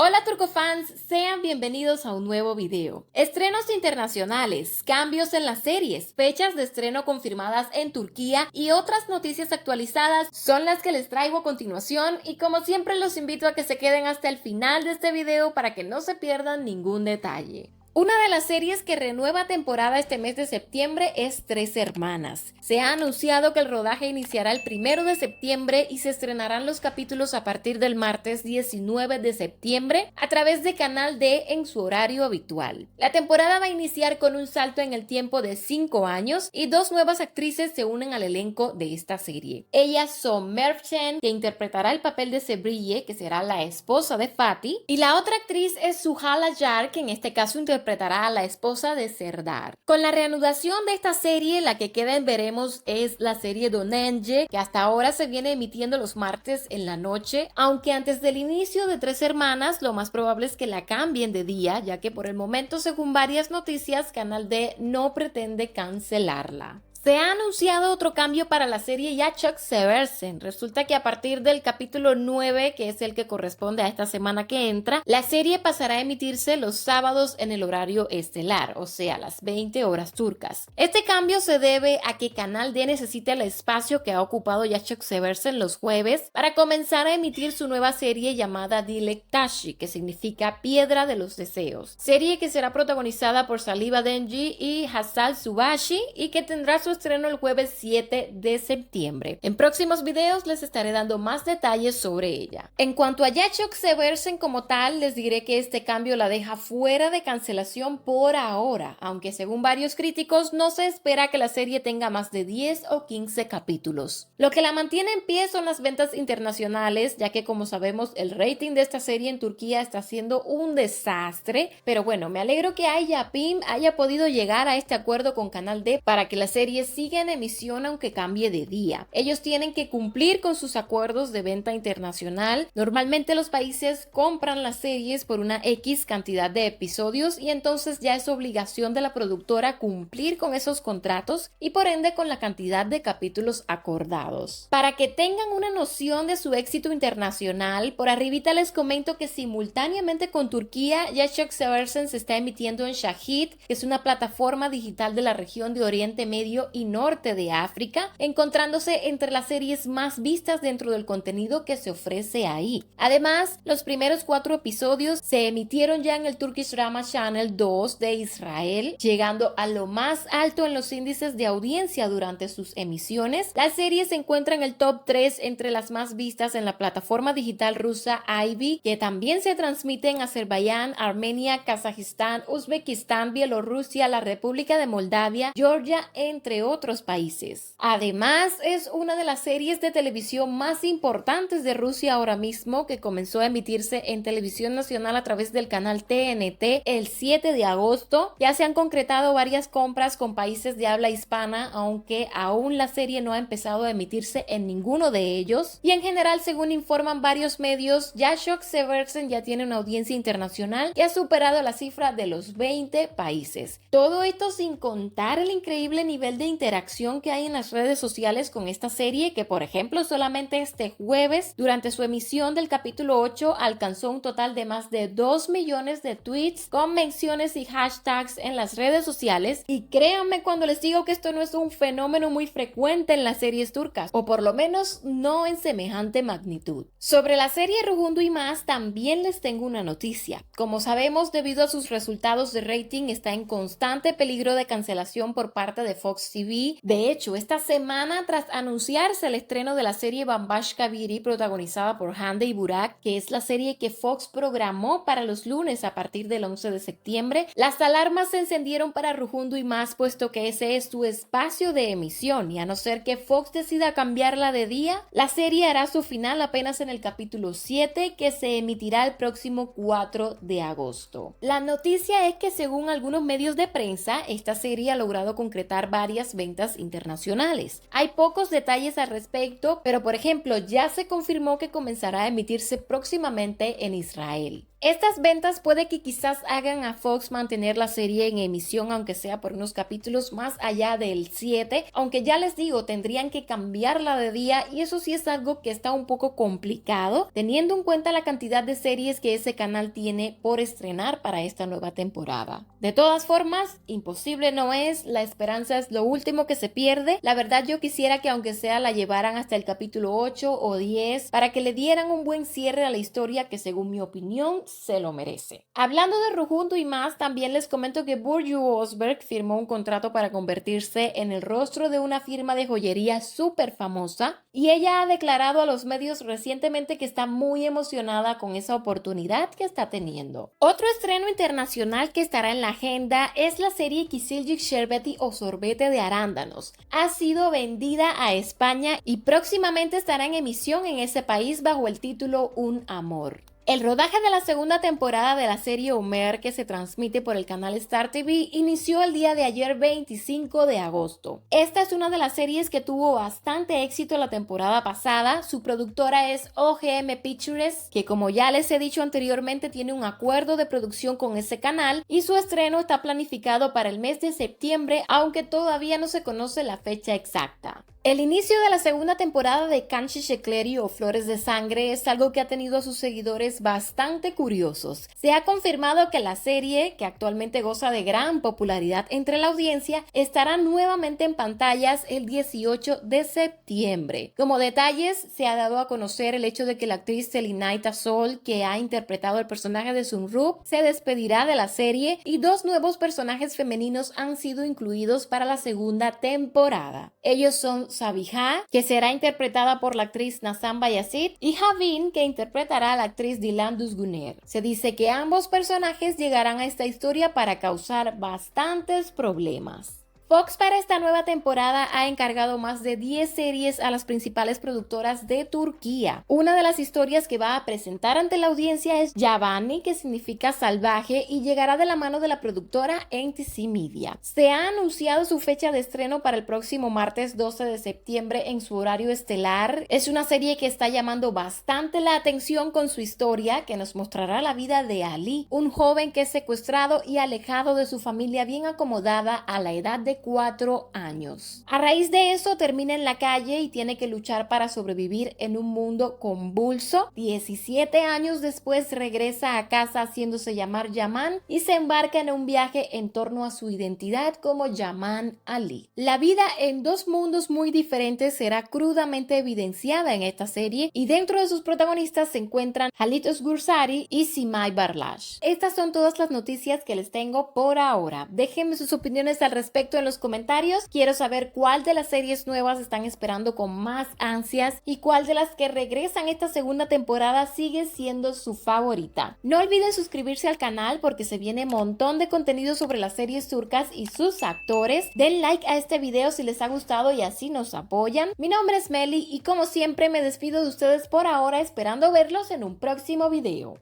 Hola Turcofans, sean bienvenidos a un nuevo video. Estrenos internacionales, cambios en las series, fechas de estreno confirmadas en Turquía y otras noticias actualizadas son las que les traigo a continuación y como siempre los invito a que se queden hasta el final de este video para que no se pierdan ningún detalle. Una de las series que renueva temporada este mes de septiembre es Tres Hermanas. Se ha anunciado que el rodaje iniciará el 1 de septiembre y se estrenarán los capítulos a partir del martes 19 de septiembre a través de Canal D en su horario habitual. La temporada va a iniciar con un salto en el tiempo de 5 años y dos nuevas actrices se unen al elenco de esta serie. Ellas son Merve Chen, que interpretará el papel de Sebriye, que será la esposa de Fatih, y la otra actriz es Suhala Yar, que en este caso interpretará a la esposa de Serdar. Con la reanudación de esta serie, la que queda en veremos es la serie Dönence, que hasta ahora se viene emitiendo los martes en la noche, aunque antes del inicio de Tres Hermanas lo más probable es que la cambien de día, ya que por el momento, según varias noticias, Canal D no pretende cancelarla. Se ha anunciado otro cambio para la serie Jacek Seversen. Resulta que a partir del capítulo 9, que es el que corresponde a esta semana que entra, la serie pasará a emitirse los sábados en el horario estelar, o sea, las 20 horas turcas. Este cambio se debe a que Canal D necesita el espacio que ha ocupado Jacek Seversen los jueves para comenzar a emitir su nueva serie llamada Dilek Tashi, que significa Piedra de los Deseos. Serie que será protagonizada por Saliba Dengi y Hassal Subashi y que tendrá su estreno el jueves 7 de septiembre. En próximos videos les estaré dando más detalles sobre ella. En cuanto a Jacek Seversen como tal, les diré que este cambio la deja fuera de cancelación por ahora, aunque según varios críticos no se espera que la serie tenga más de 10 o 15 capítulos. Lo que la mantiene en pie son las ventas internacionales, ya que como sabemos el rating de esta serie en Turquía está siendo un desastre, pero bueno, me alegro que Yapim haya podido llegar a este acuerdo con Canal D para que la serie sigue en emisión aunque cambie de día. Ellos tienen que cumplir con sus acuerdos de venta internacional. Normalmente los países compran las series por una X cantidad de episodios y entonces ya es obligación de la productora cumplir con esos contratos y por ende con la cantidad de capítulos acordados. Para que tengan una noción de su éxito internacional, por arribita les comento que simultáneamente con Turquía, Jacek Seversen se está emitiendo en Shahid, que es una plataforma digital de la región de Oriente Medio y norte de África, encontrándose entre las series más vistas dentro del contenido que se ofrece ahí. Además, los primeros 4 episodios se emitieron ya en el Turkish Drama Channel 2 de Israel, llegando a lo más alto en los índices de audiencia durante sus emisiones. La serie se encuentra en el top 3 entre las más vistas en la plataforma digital rusa Ivy, que también se transmite en Azerbaiyán, Armenia, Kazajistán, Uzbekistán, Bielorrusia, la República de Moldavia, Georgia, entre otros países. Además, es una de las series de televisión más importantes de Rusia ahora mismo, que comenzó a emitirse en televisión nacional a través del canal TNT el 7 de agosto. Ya se han concretado varias compras con países de habla hispana, aunque aún la serie no ha empezado a emitirse en ninguno de ellos. Y en general, según informan varios medios, Jacek Seversen ya tiene una audiencia internacional que ha superado la cifra de los 20 países. Todo esto sin contar el increíble nivel de interacción que hay en las redes sociales con esta serie, que por ejemplo solamente este jueves durante su emisión del capítulo 8 alcanzó un total de más de 2 millones de tweets con menciones y hashtags en las redes sociales, y créanme cuando les digo que esto no es un fenómeno muy frecuente en las series turcas, o por lo menos no en semejante magnitud. Sobre la serie Ruhundu y más también les tengo una noticia. Como sabemos, debido a sus resultados de rating está en constante peligro de cancelación por parte de Fox TV. De hecho, esta semana, tras anunciarse el estreno de la serie Bambash Kabiri, protagonizada por Hande y Burak, que es la serie que Fox programó para los lunes a partir del 11 de septiembre, las alarmas se encendieron para Ruhundu y más, puesto que ese es su espacio de emisión, y a no ser que Fox decida cambiarla de día, la serie hará su final apenas en el capítulo 7, que se emitirá el próximo 4 de agosto. La noticia es que según algunos medios de prensa, esta serie ha logrado concretar varias ventas internacionales. Hay pocos detalles al respecto, pero por ejemplo, ya se confirmó que comenzará a emitirse próximamente en Israel. Estas ventas puede que quizás hagan a Fox mantener la serie en emisión, aunque sea por unos capítulos más allá del 7, aunque ya les digo, tendrían que cambiarla de día y eso sí es algo que está un poco complicado, teniendo en cuenta la cantidad de series que ese canal tiene por estrenar para esta nueva temporada. De todas formas, imposible no es, la esperanza es lo último que se pierde. La verdad yo quisiera que aunque sea la llevaran hasta el capítulo 8 o 10 para que le dieran un buen cierre a la historia que según mi opinión se lo merece. Hablando de Rujunto y más, también les comento que Burju Osberg firmó un contrato para convertirse en el rostro de una firma de joyería súper famosa y ella ha declarado a los medios recientemente que está muy emocionada con esa oportunidad que está teniendo. Otro estreno internacional que estará en la agenda es la serie Kizilcik Sherbeti o Sorbete de Arándanos. Ha sido vendida a España y próximamente estará en emisión en ese país bajo el título Un Amor. El rodaje de la segunda temporada de la serie Homer, que se transmite por el canal Star TV, inició el día de ayer 25 de agosto. Esta es una de las series que tuvo bastante éxito la temporada pasada. Su productora es OGM Pictures, que como ya les he dicho anteriormente tiene un acuerdo de producción con ese canal y su estreno está planificado para el mes de septiembre, aunque todavía no se conoce la fecha exacta. El inicio de la segunda temporada de Kanchi Shekleri o Flores de Sangre es algo que ha tenido a sus seguidores bastante curiosos. Se ha confirmado que la serie, que actualmente goza de gran popularidad entre la audiencia, estará nuevamente en pantallas el 18 de septiembre. Como detalles, se ha dado a conocer el hecho de que la actriz Selinaita Sol, que ha interpretado el personaje de Sunrup, se despedirá de la serie y dos nuevos personajes femeninos han sido incluidos para la segunda temporada. Ellos son Sabiha, que será interpretada por la actriz Nazan Bayazit, y Javin, que interpretará a la actriz Dilan Duzguner. Se dice que ambos personajes llegarán a esta historia para causar bastantes problemas. Fox para esta nueva temporada ha encargado más de 10 series a las principales productoras de Turquía. Una de las historias que va a presentar ante la audiencia es Yabani, que significa salvaje, y llegará de la mano de la productora NTC Media. Se ha anunciado su fecha de estreno para el próximo martes 12 de septiembre en su horario estelar. Es una serie que está llamando bastante la atención con su historia, que nos mostrará la vida de Ali, un joven que es secuestrado y alejado de su familia bien acomodada a la edad de 4 años. A raíz de eso termina en la calle y tiene que luchar para sobrevivir en un mundo convulso. 17 años después regresa a casa haciéndose llamar Yaman y se embarca en un viaje en torno a su identidad como Yaman Ali. La vida en dos mundos muy diferentes será crudamente evidenciada en esta serie y dentro de sus protagonistas se encuentran Halit Özgursari y Simay Barlash. Estas son todas las noticias que les tengo por ahora. Déjenme sus opiniones al respecto en los comentarios. Quiero saber cuál de las series nuevas están esperando con más ansias y cuál de las que regresan esta segunda temporada sigue siendo su favorita. No olviden suscribirse al canal porque se viene un montón de contenido sobre las series turcas y sus actores. Den like a este video si les ha gustado y así nos apoyan. Mi nombre es Meli y como siempre me despido de ustedes por ahora esperando verlos en un próximo video.